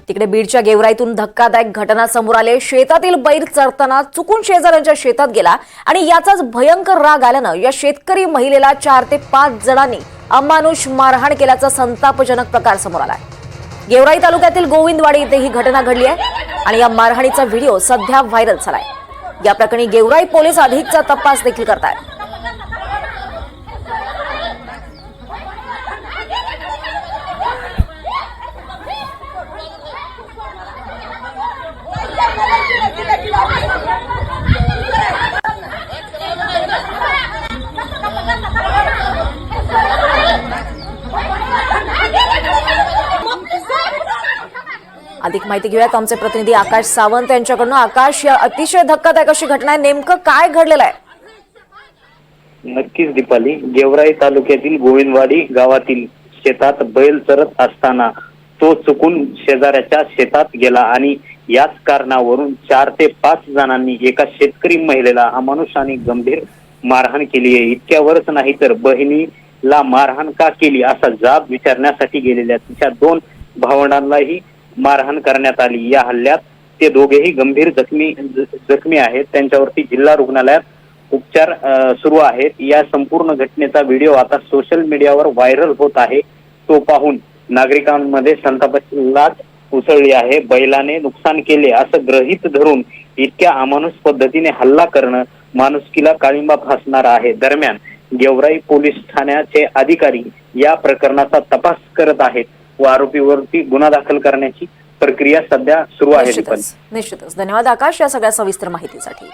तिकडे बीडच्या गेवराईतून धक्कादायक घटना समोर आले। शेतातील बैल चरताना चुकून शेजाऱ्यांच्या शेतात गेला आणि याचाच भयंकर राग आल्यानं या शेतकरी महिलेला 4 ते 5 जणांनी अमानुष मारहाण केल्याचा संतापजनक प्रकार समोर आलाय। गेवराई तालुक्यातील गोविंदवाडी इथे ही घटना घडली आहे आणि या मारहाणीचा व्हिडिओ सध्या व्हायरल झालाय। या प्रकरणी गेवराई पोलीस अधिकचा तपास देखील करतायत। अधिक माहिती घेऊयात आमचे प्रतिनिधी आकाश सावंत यांच्याकडून। आकाश, या अतिशय धक्कादायक अशी घटना आहे, नेमकं काय घडलेलं आहे? नक्कीच दीपाली, गेवराई तालुक्यातील गोविंदवाडी गावातील शेतात बैल चरत असताना तो चुकून शेजाऱ्याच्या शेतात गेला आणि याच कारणावरून 4 ते 5 जणांनी एका शेतकरी महिलेला अमानुष आणि गंभीर मारहाण केली आहे। इतक्यावरच नाही तर बहिणीला मारहाण का केली असा जाब विचारण्यासाठी गेलेल्या तिच्या 2 भावंडांनाही मारहाण करण्यात आली। या हल्ल्यात ते दोघेही गंभीर जखमी आहेत। त्यांच्यावरती जिल्हा रुग्णालयात उपचार सुरू आहेत। या संपूर्ण घटनेचा व्हिडिओ आता सोशल मीडियावर व्हायरल होत आहे। तो पाहून नागरिकांमध्ये संतापाची लाट उसळली आहे। बैलाने नुकसान केले असं गृहीत धरून इतक्या अमानुष पद्धतीने हल्ला करणं माणुसकीला काळिंबा फासणार आहे। दरम्यान गेवराई पोलीस ठाण्याचे अधिकारी या प्रकरणाचा तपास करत आहेत व आरोपीवरती गुन्हा दाखल करण्याची प्रक्रिया सध्या सुरू आहे। निश्चितच धन्यवाद आकाश या सगळ्या सविस्तर माहितीसाठी।